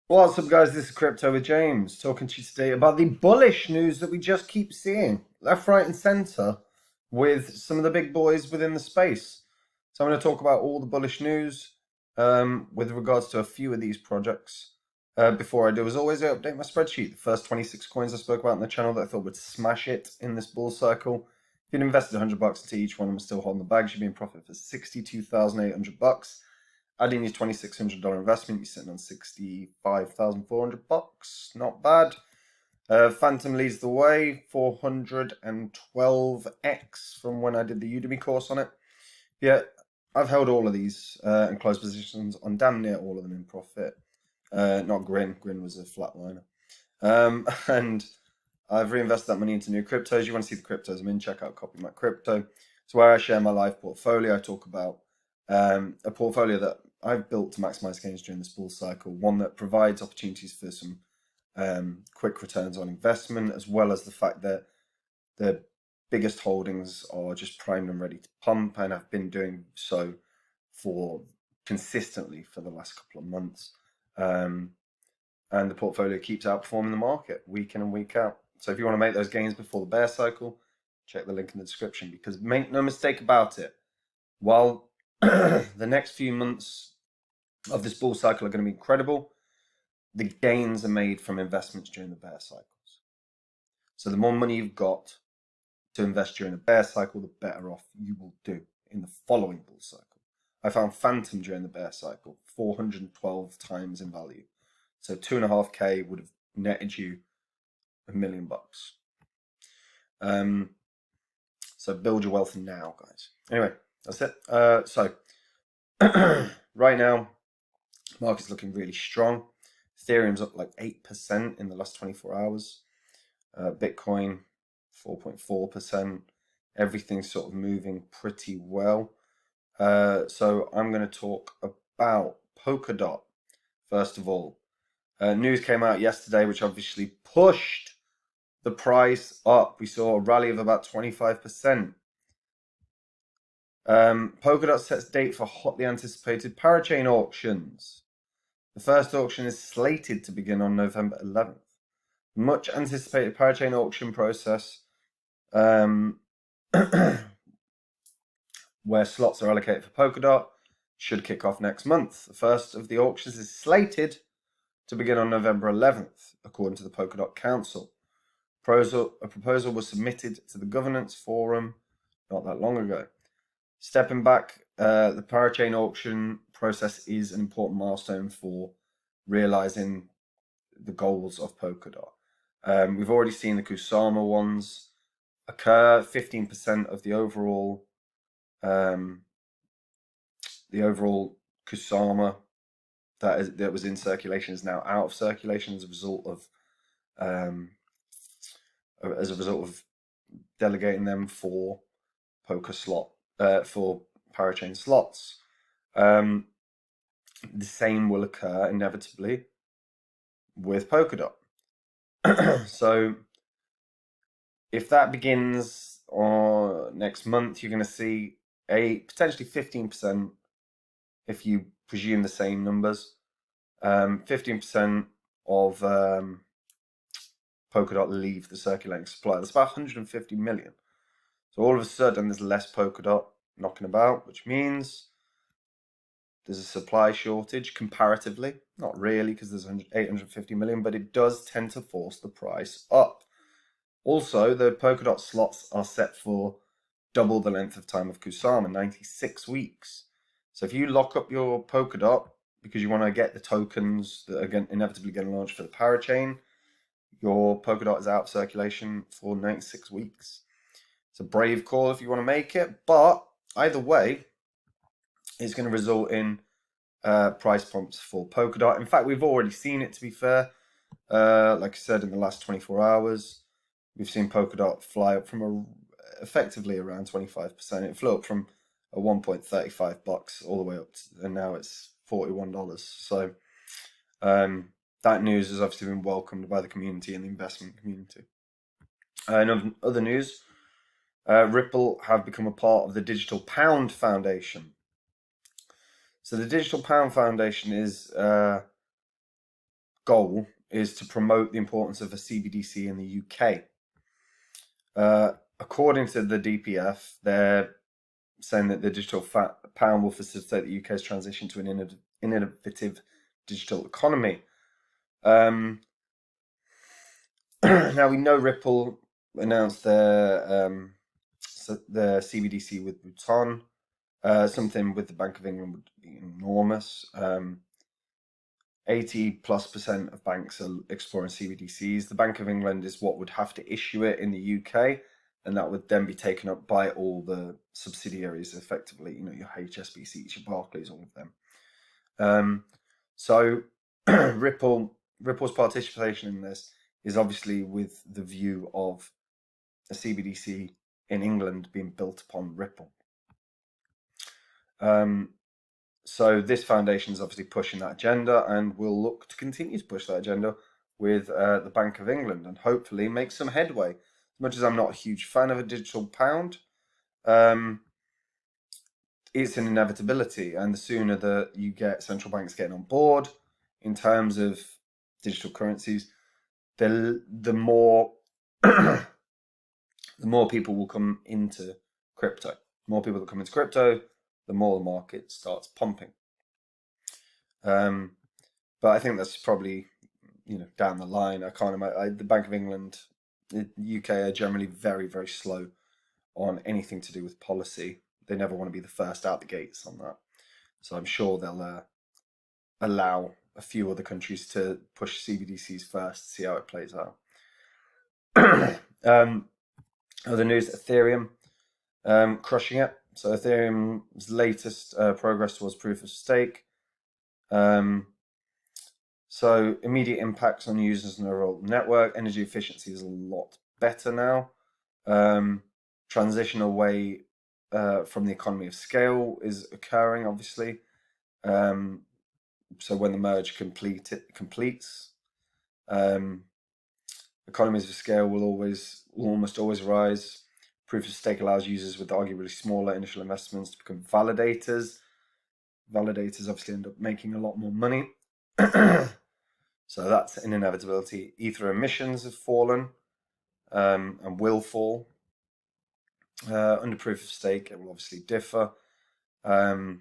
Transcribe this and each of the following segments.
What's up, guys? This is Crypto with James, talking to you today about the bullish news that we just keep seeing left, right, and center with some of the big boys within the space. So, I'm going to talk about all the bullish news with regards to a few of these projects. Before I do, as always, I update my spreadsheet. The first 26 coins I spoke about on the channel that I thought would smash it in this bull cycle. If you'd invested $100 into each one, I'm still holding the bag. You'd be in profit for $62,800. Adding your $2,600 investment, you're sitting on $65,400. Not bad. Phantom leads the way, 412x from when I did the Udemy course on it. Yeah, I've held all of these and closed positions on damn near all of them in profit. Not Grin. Grin was a flatliner. And I've reinvested that money into new cryptos. You want to see the cryptos I'm in, check out Copy My Crypto. It's where I share my live portfolio. I talk about a portfolio that I've built to maximize gains during this bull cycle, one that provides opportunities for some quick returns on investment, as well as the fact that the biggest holdings are just primed and ready to pump, and I've been doing so for consistently for the last couple of months. And the portfolio keeps outperforming the market week in and week out. So if you want to make those gains before the bear cycle, check the link in the description, because make no mistake about it, while the next few months of this bull cycle are going to be incredible, the gains are made from investments during the bear cycles. So the more money you've got to invest during a bear cycle, the better off you will do in the following bull cycle. I found Phantom during the bear cycle, 412 times in value. So 2.5K would have netted you $1 million. So build your wealth now, guys. Anyway, that's it. So right now, market's looking really strong. Ethereum's up like 8% in the last 24 hours. Bitcoin, 4.4%. Everything's sort of moving pretty well. So I'm going to talk about Polkadot. First of all, news came out yesterday, which obviously pushed the price up. We saw a rally of about 25%. Polkadot sets date for hotly anticipated parachain auctions. The first auction is slated to begin on November 11th. Much anticipated parachain auction process where slots are allocated for Polkadot should kick off next month. The first of the auctions is slated to begin on November 11th, according to the Polkadot Council. A proposal was submitted to the governance forum not that long ago. Stepping back, the parachain auction process is an important milestone for realizing the goals of Polkadot. We've already seen the Kusama ones occur. 15% of the overall Kusama that was in circulation is now out of circulation as a result of delegating them for for parachain slots. The same will occur inevitably with Polkadot. So if that begins next month, you're going to see a potentially 15%, if you presume the same numbers, 15% of Polkadot leave the circulating supply. That's about 150 million. So all of a sudden, there's less Polkadot knocking about, which means there's a supply shortage comparatively. Not really, because there's 850 million, but it does tend to force the price up. Also, the Polkadot slots are set for double the length of time of Kusama, 96 weeks. So if you lock up your Polkadot because you want to get the tokens that are inevitably going to launch for the parachain, your Polkadot is out of circulation for 96 weeks. It's a brave call if you want to make it, but either way, it's going to result in price pumps for Polkadot. In fact, we've already seen it, to be fair. Like I said, in the last 24 hours, we've seen Polkadot fly up from effectively around 25%. It flew up from a 1.35 bucks all the way up to, and now it's $41. So that news has obviously been welcomed by the community and the investment community. In other news, Ripple have become a part of the Digital Pound Foundation. So the Digital Pound Foundation is goal is to promote the importance of a CBDC in the UK. According to the DPF, they're saying that the digital pound will facilitate the UK's transition to an innovative digital economy. Now we know Ripple announced their CBDC with Bhutan. Something with the Bank of England would be enormous. 80+% of banks are exploring CBDCs. The Bank of England is what would have to issue it in the UK, and that would then be taken up by all the subsidiaries effectively, your HSBCs, your Barclays, all of them. So Ripple's participation in this is obviously with the view of a CBDC in England being built upon Ripple. So this foundation is obviously pushing that agenda, and will look to continue to push that agenda with the Bank of England, and hopefully make some headway. As much as I'm not a huge fan of a digital pound, it's an inevitability, and the sooner that you get central banks getting on board in terms of digital currencies, the more the more people will come into crypto. The more people that come into crypto, the more the market starts pumping. But I think that's probably down the line. I can't imagine the Bank of England, the UK are generally very, very slow on anything to do with policy. They never want to be the first out the gates on that. So I'm sure they'll allow a few other countries to push CBDCs first, see how it plays out. Other news: Ethereum crushing it. So Ethereum's latest progress towards proof of stake. So immediate impacts on users and overall network. Energy efficiency is a lot better now. Transition away from the economy of scale is occurring, obviously. So when the merge completes, economies of scale will almost always rise. Proof of stake allows users with arguably smaller initial investments to become validators. Validators obviously end up making a lot more money. So that's an inevitability. Ether emissions have fallen and will fall. Under proof of stake, it will obviously differ. The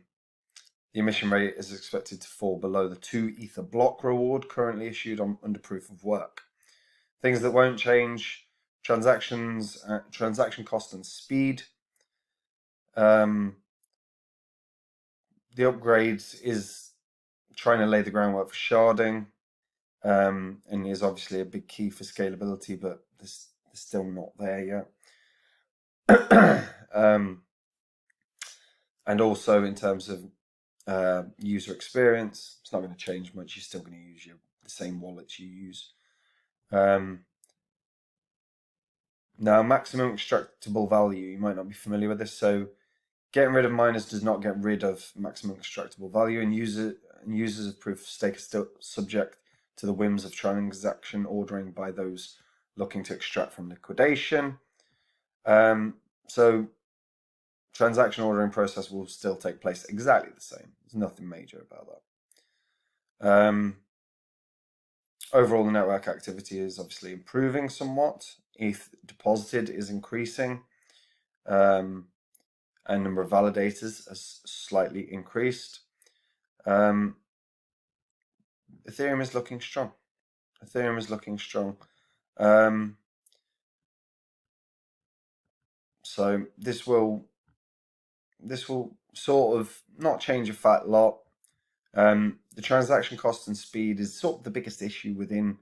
emission rate is expected to fall below the 2 Ether block reward currently issued under proof of work. Things that won't change: transaction cost and speed. The upgrades is trying to lay the groundwork for sharding, and is obviously a big key for scalability, but it's still not there yet. And also in terms of user experience, it's not going to change much. You're still going to use the same wallets you use. Now, maximum extractable value, you might not be familiar with this. So getting rid of miners does not get rid of maximum extractable value, and users of proof of stake are still subject to the whims of transaction ordering by those looking to extract from liquidation. So transaction ordering process will still take place exactly the same. There's nothing major about that. Overall, the network activity is obviously improving somewhat. ETH deposited is increasing, and number of validators has slightly increased. Ethereum is looking strong. So this will sort of not change a fat lot. The transaction cost and speed is sort of the biggest issue within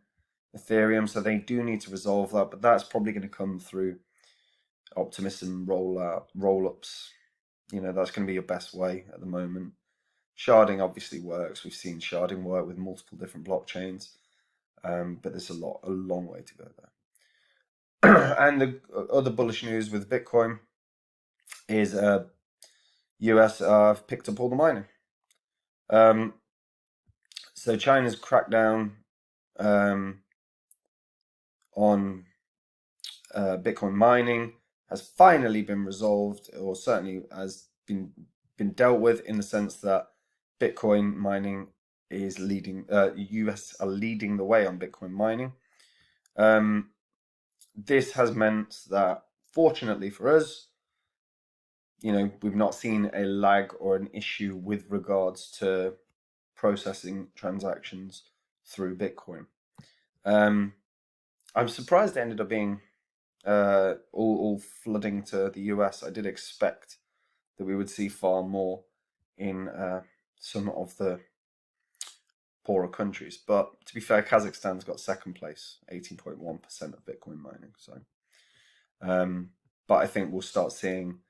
Ethereum, so they do need to resolve that, but that's probably going to come through optimism roll-ups. That's going to be your best way at the moment. Sharding obviously works. We've seen sharding work with multiple different blockchains, but there's a long way to go there. And the other bullish news with Bitcoin is US have picked up all the mining. So China's crackdown on Bitcoin mining has finally been resolved, or certainly has been dealt with, in the sense that Bitcoin mining is leading. US are leading the way on Bitcoin mining. This has meant that, fortunately for us, we've not seen a lag or an issue with regards to processing transactions through Bitcoin. I'm surprised it ended up being all flooding to the US. I did expect that we would see far more in some of the poorer countries. But to be fair, Kazakhstan's got second place, 18.1% of Bitcoin mining. So, but I think we'll start seeing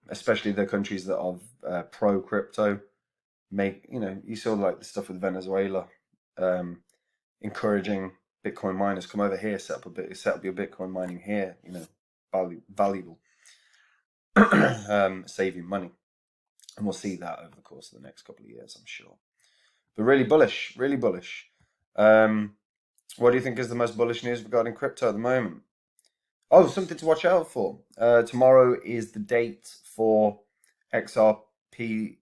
especially the countries that are pro crypto, you saw like the stuff with Venezuela, encouraging Bitcoin miners come over here, set up your Bitcoin mining here. Valuable, saving money, and we'll see that over the course of the next couple of years, I'm sure. But really bullish, really bullish. What do you think is the most bullish news regarding crypto at the moment? Oh, something to watch out for. Tomorrow is the date for XRP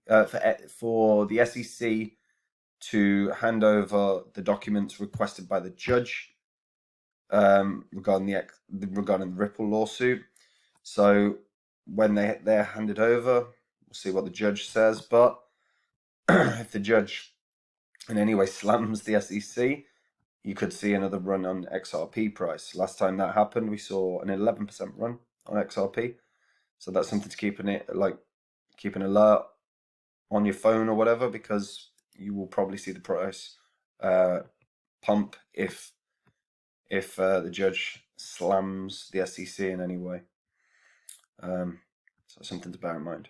for the SEC to hand over the documents requested by the judge regarding the Ripple lawsuit. So when they're handed over, we'll see what the judge says. But if the judge in any way slams the SEC, you could see another run on XRP price. Last time that happened, we saw an 11% run on XRP. So that's something to keep an alert on your phone or whatever, because you will probably see the price pump if the judge slams the SEC in any way. So something to bear in mind.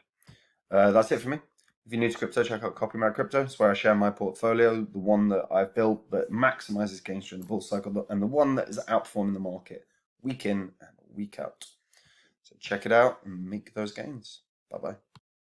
That's it for me. If you're new to crypto, check out Copyright Crypto. It's where I share my portfolio, the one that I've built that maximizes gains during the bull cycle, and the one that is outperforming the market week in and week out. So check it out and make those gains. Bye-bye.